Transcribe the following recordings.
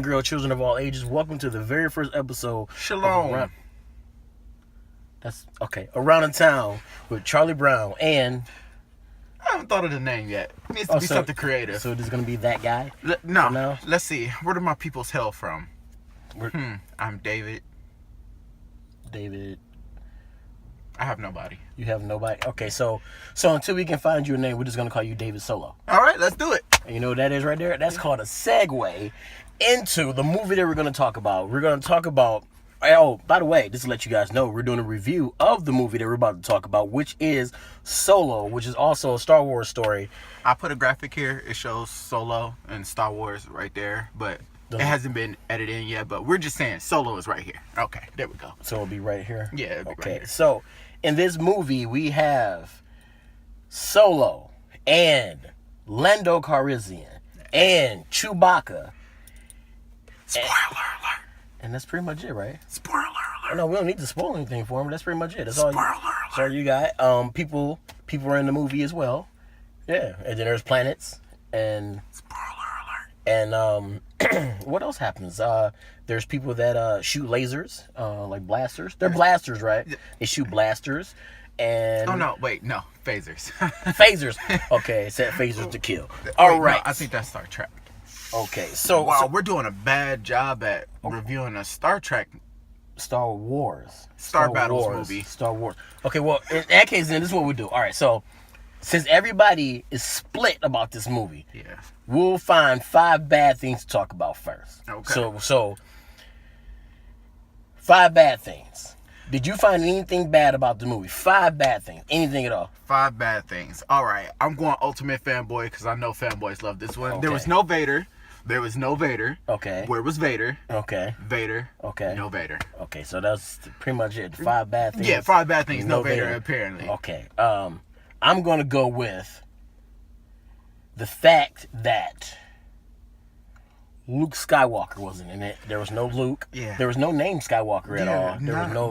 Girl, children of all ages, welcome to the very first episode. Shalom. That's okay. Around the Town with Charlie Brown and. I haven't thought of the name yet. It needs to be something creative. So it is going to be that guy? No. Let's see. Where do my peoples hail from? I'm David. David. I have nobody. You have nobody? Okay, so until we can find you a name, we're just going to call you David Solo. All right, let's do it. And you know what that is right there? That's called a segue into the movie that we're going to talk about. We're going to talk about... Oh, by the way, just to let you guys know, we're doing a review of the movie that we're about to talk about, which is Solo, which is also a Star Wars story. I put a graphic here. It shows Solo and Star Wars right there, but it hasn't been edited in yet, but we're just saying Solo is right here. Okay, there we go. So it'll be right here? Yeah, it'll be right here. So in this movie, we have Solo and Lando Calrissian and Chewbacca. Spoiler alert. And that's pretty much it, right? Spoiler alert. No, we don't need to spoil anything for him. That's pretty much it. That's all. Spoiler alert. That's all you got. People are in the movie as well. Yeah, and then there's planets and. Spoiler alert. And what else happens? There's people that shoot lasers, like blasters. They're blasters, right? They shoot blasters, and. Oh no! Wait, no, phasers. Phasers. Okay, it said phasers to kill. All right. No, I think that's Star Trek. Okay, so wow, we're doing a bad job at reviewing a Star Trek, Star Wars, Star Battles movie. Star Wars. Okay, well, in that case, then this is what we do. All right, so since everybody is split about this movie, we'll find 5 bad things to talk about first. Okay. So 5 bad things. Did you find anything bad about the movie? 5 bad things. Anything at all? 5 bad things. All right. I'm going ultimate fanboy because I know fanboys love this one. Okay. There was no Vader. Okay. Where was Vader? Okay. Vader. Okay. No Vader. Okay, so that's pretty much it. 5 bad things. Yeah, 5 bad things. No Vader, apparently. Okay. I'm going to go with the fact that Luke Skywalker wasn't in it. There was no Luke. Yeah. There was no name Skywalker at all. There was no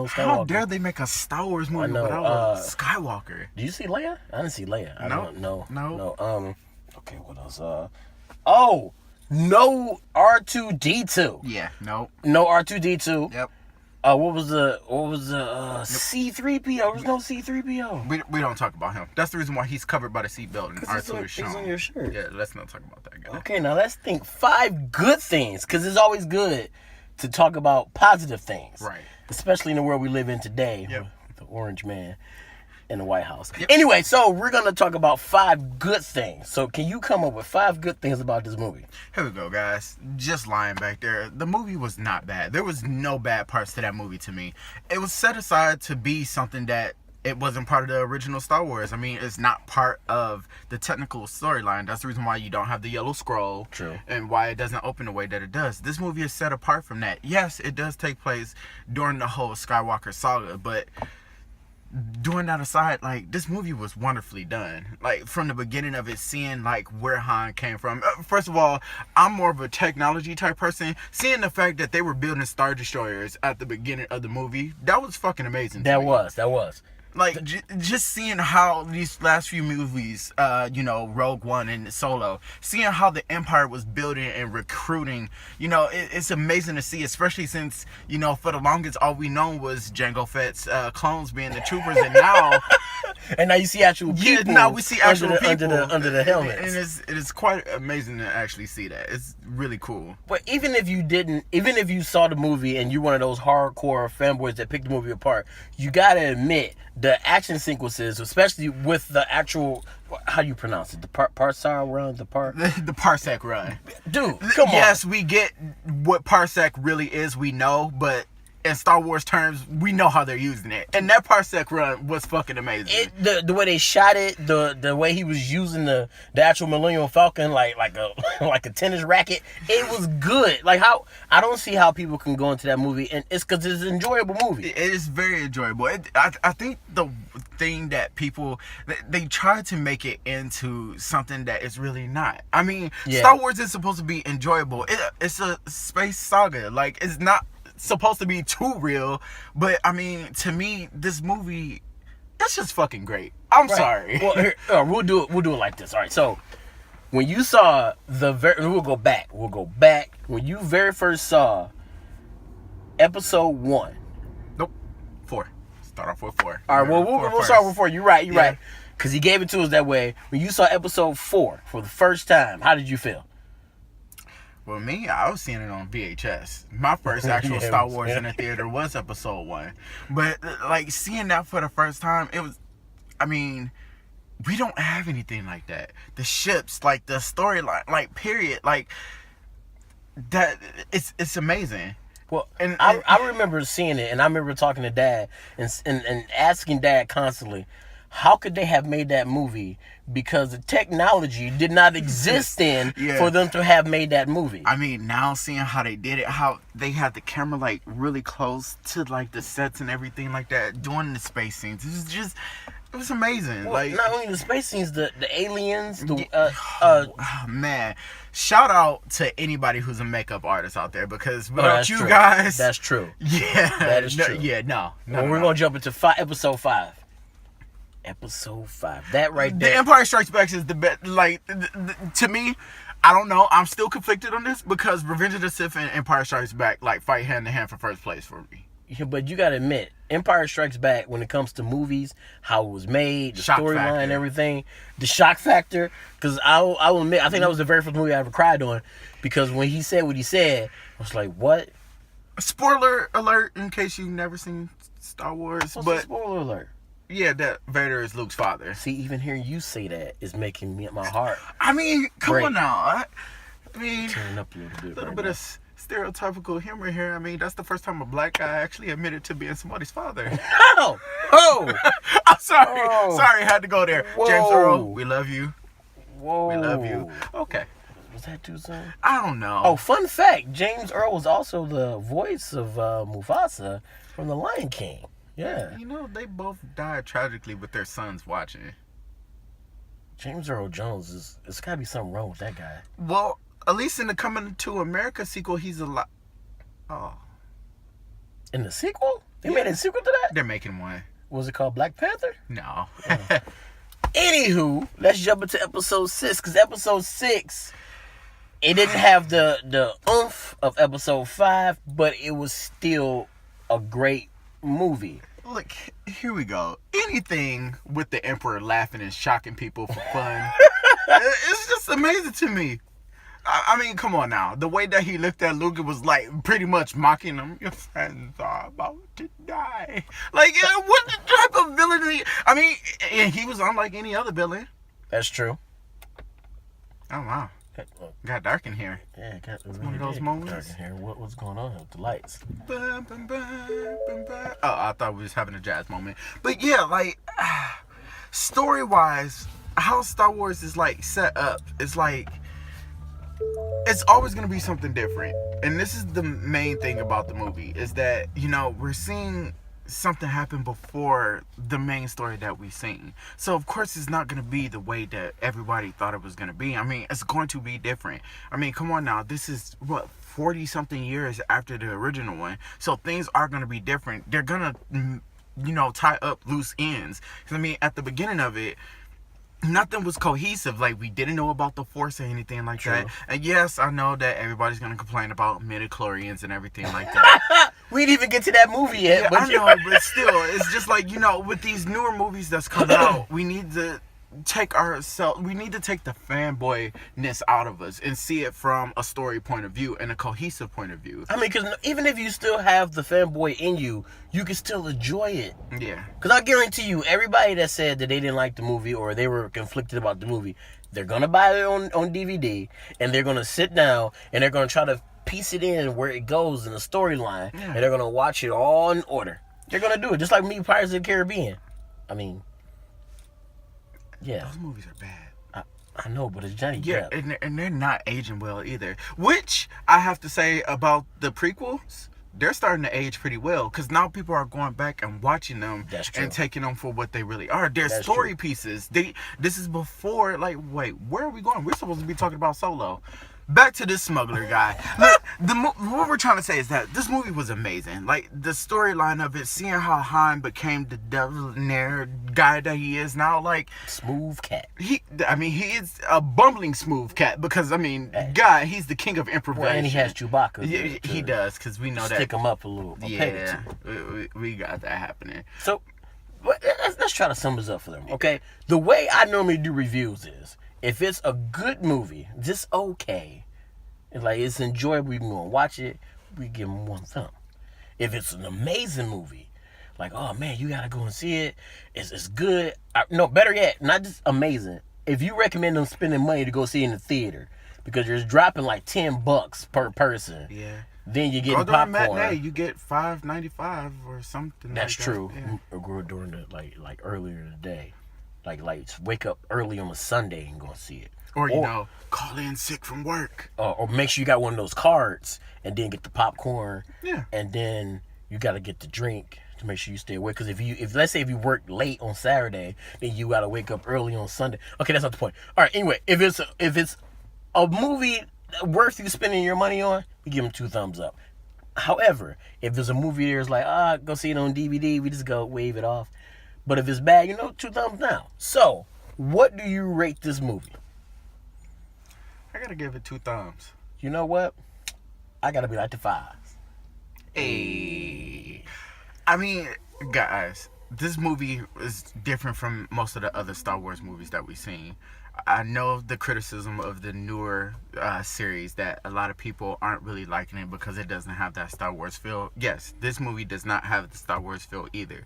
Skywalker. How dare they make a Star Wars movie without Skywalker? Did you see Leia? I didn't see Leia. No. Okay, what else? No R2D2. Yeah, no. No R2D2. Yep. What was the C3PO? There was no C3PO. We don't talk about him. That's the reason why he's covered by the seatbelt and R2 is shown. He's on your shirt. Yeah, let's not talk about that guy. Okay, now let's think 5 good things, because it's always good to talk about positive things. Right. Especially in the world we live in today with the orange man in the White House. Yep. Anyway, so we're going to talk about 5 good things. So can you come up with 5 good things about this movie? Here we go, guys. Just lying back there. The movie was not bad. There was no bad parts to that movie to me. It was set aside to be something that it wasn't part of the original Star Wars. I mean, it's not part of the technical storyline. That's the reason why you don't have the yellow scroll. True. And why it doesn't open the way that it does. This movie is set apart from that. Yes, it does take place during the whole Skywalker saga, but doing that aside, like, this movie was wonderfully done. Like, from the beginning of it, seeing like where Han came from. First of all, I'm more of a technology type person. Seeing the fact that they were building Star Destroyers at the beginning of the movie, that was fucking amazing. That was. Like, just seeing how these last few movies, Rogue One and Solo, seeing how the Empire was building and recruiting, it's amazing to see, especially since, for the longest, all we known was Jango Fett's clones being the troopers, and now... And now you see actual people. Yeah, now we see actual people under the helmets. And it is quite amazing to actually see that. It's really cool. But even if you saw the movie and you're one of those hardcore fanboys that pick the movie apart, you gotta admit the action sequences, especially with the actual, how do you pronounce it? The Parsec run, the Parsec run. Dude, come on. Yes, we get what Parsec really is. We know, but in Star Wars terms, we know how they're using it. And that Parsec run was fucking amazing. The way they shot it, the way he was using the actual Millennium Falcon like a tennis racket, it was good. Like, how I don't see how people can go into that movie, and it's because it's an enjoyable movie. It is very enjoyable. I think the thing that people, they try to make it into something that it's really not. I mean, Star Wars is supposed to be enjoyable. It's a space saga. Like, it's not supposed to be too real, but I mean, to me, this movie, that's just fucking great. I'm sorry. Well, here, we'll do it like this. All right, so when you saw we'll go back. When you very first saw episode 1. Nope. 4. Start off with 4. All right, well, we'll start with 4. You're right. Because he gave it to us that way. When you saw episode 4 for the first time, how did you feel? Well, me, I was seeing it on VHS. My first actual Star Wars in the theater was episode 1. But, like, seeing that for the first time, it was, I mean, we don't have anything like that. The ships, like, the storyline, like, period, like, that, it's amazing. Well, and I remember seeing it, and I remember talking to Dad and asking Dad constantly, how could they have made that movie? Because the technology did not exist then for them to have made that movie. I mean, now seeing how they did it, how they had the camera like really close to like the sets and everything like that, doing the space scenes, it was amazing. Well, like not only the space scenes, the aliens, man, shout out to anybody who's a makeup artist out there, because without you true. guys, that's true. Yeah, that is true. No. We're gonna jump into episode 5. Episode 5. That right there. The Empire Strikes Back is the best. Like, to me, I don't know. I'm still conflicted on this because Revenge of the Sith and Empire Strikes Back like fight hand in hand for first place for me. Yeah, but you gotta admit, Empire Strikes Back, when it comes to movies, how it was made, the storyline, everything, the shock factor. Because I will admit, I think that was the very first movie I ever cried on. Because when he said what he said, I was like, what? Spoiler alert in case you've never seen Star Wars. What's the spoiler alert? Yeah, that Vader is Luke's father. See, even hearing you say that is making me my heart. I mean, come on now. I mean, turn up a little bit. Of stereotypical humor here. I mean, that's the first time a black guy actually admitted to being somebody's father. Oh! I'm sorry. Oh. Sorry, I had to go there. Whoa. James Earl, we love you. Whoa. We love you. Okay. Was that too soon? I don't know. Oh, fun fact. James Earl was also the voice of Mufasa from The Lion King. Yeah. You know, they both died tragically with their sons watching. James Earl Jones it's gotta be something wrong with that guy. Well, at least in the Coming to America sequel, he's alive. Oh. In the sequel? They made a sequel to that? They're making one. Was it called Black Panther? No. Anywho, let's jump into episode 6, because episode 6, it didn't have the oomph of episode 5, but it was still a great movie. Look, here we go. Anything with the Emperor laughing and shocking people for fun, it's just amazing to me. I mean, come on now. The way that he looked at Luke, it was like pretty much mocking him. Your friends are about to die. Like, what type of villain? I mean, and he was unlike any other villain. That's true. Oh, wow. Got dark in here. Yeah, it got one of those moments. Dark in here. What's going on with the lights? Oh, I thought we was having a jazz moment. But yeah, like, story-wise, how Star Wars is, like, set up, it's like, it's always going to be something different. And this is the main thing about the movie, is that, you know, we're seeing something happen before the main story that we've seen. So, of course, it's not going to be the way that everybody thought it was going to be. I mean, it's going to be different. I mean, come on now. This is, 40-something years after the original one. So, things are going to be different. They're going to, you know, tie up loose ends. 'Cause, I mean, at the beginning of it, nothing was cohesive. Like, we didn't know about the Force or anything like that. And yes, I know that everybody's gonna complain about midichlorians and everything like that. We didn't even get to that movie yet. Yeah, but I know, but still, it's just like, you know, with these newer movies that's coming out, we need to take the fanboyness out of us and see it from a story point of view and a cohesive point of view. I mean, because even if you still have the fanboy in you, you can still enjoy it. Yeah. Because I guarantee you, everybody that said that they didn't like the movie or they were conflicted about the movie, they're going to buy it on DVD and they're going to sit down and they're going to try to piece it in where it goes in the storyline. Yeah. And they're going to watch it all in order. They're going to do it. Just like me, Pirates of the Caribbean. I mean, yeah. Those movies are bad. I know, but it's Johnny Depp. Yeah, and they're not aging well either. Which, I have to say about the prequels, they're starting to age pretty well. Because now people are going back and watching them and taking them for what they really are. They're story pieces. This is before, like, wait, where are we going? We're supposed to be talking about Solo. back to this smuggler guy. Look, what we're trying to say is that this movie was amazing. Like, the storyline of it, seeing how Han became the debonair guy that he is now. Like, smooth cat. He is a bumbling smooth cat because, God, he's the king of improvisation. Well, and he has Chewbacca. Yeah, he does, because we know that. Stick him up a little. Yeah, we got that happening. So, let's try to sum this up for them, okay? The way I normally do reviews is, if it's a good movie, just okay, it's enjoyable, we can go and watch it, we give them 1 thumb. If it's an amazing movie, like, oh man, you gotta go and see it, it's good. No, better yet, not just amazing. If you recommend them spending money to go see it in the theater, because you're dropping like $10 per person. Yeah. Then you get popcorn. Matinee, you get $5.95 or something. That's like true. That. Yeah. Or during the like earlier in the day, like wake up early on a Sunday and go and see it. Or call in sick from work. Or make sure you got one of those cards and then get the popcorn. Yeah. And then you got to get the drink to make sure you stay awake. Because if let's say if you work late on Saturday, then you got to wake up early on Sunday. Okay, that's not the point. All right. Anyway, if it's a movie worth you spending your money on, we give them 2 thumbs up. However, if there's a movie there's like, go see it on DVD, we just go wave it off. But if it's bad, 2 thumbs down. So, what do you rate this movie? I gotta give it 2 thumbs. You know what? I gotta be like the 5s. Hey. Guys, this movie is different from most of the other Star Wars movies that we've seen. I know the criticism of the newer series that a lot of people aren't really liking it because it doesn't have that Star Wars feel. Yes, this movie does not have the Star Wars feel either.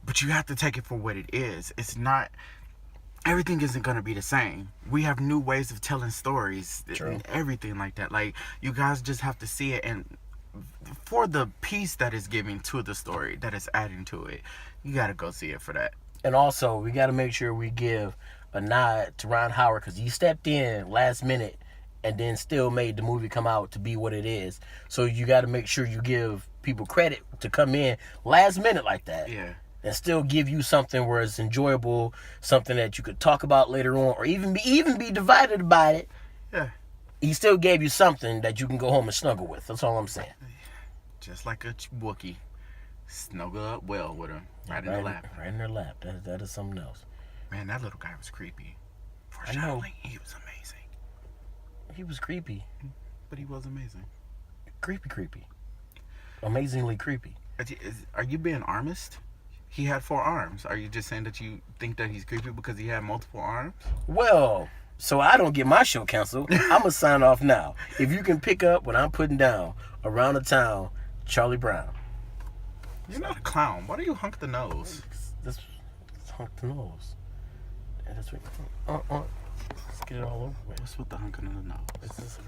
But you have to take it for what it is. It's not... Everything isn't going to be the same. We have new ways of telling stories. True. And everything like that. Like, you guys just have to see it, and for the piece that is giving to the story, that is adding to it, you got to go see it for that. And also, we got to make sure we give a nod to Ron Howard, because he stepped in last minute and then still made the movie come out to be what it is. So you got to make sure you give people credit to come in last minute like that. Yeah. And still give you something where it's enjoyable, something that you could talk about later on, or even be divided about it. Yeah. He still gave you something that you can go home and snuggle with. That's all I'm saying. Just like a Wookiee. Snuggle up well with him. Right in their lap. Right in their lap. That is something else. Man, that little guy was creepy. I know. He was amazing. He was creepy. But he was amazing. Creepy. Amazingly creepy. Are you being armist? He had 4 arms. Are you just saying that you think that he's creepy because he had multiple arms? Well, so I don't get my show canceled, I'm going to sign off now. If you can pick up what I'm putting down, Around the Town, Charlie Brown. You're not a clown. Why do you hunk the nose? This hunk the nose. That's what, let's get it all over with. What's with the hunking of the nose?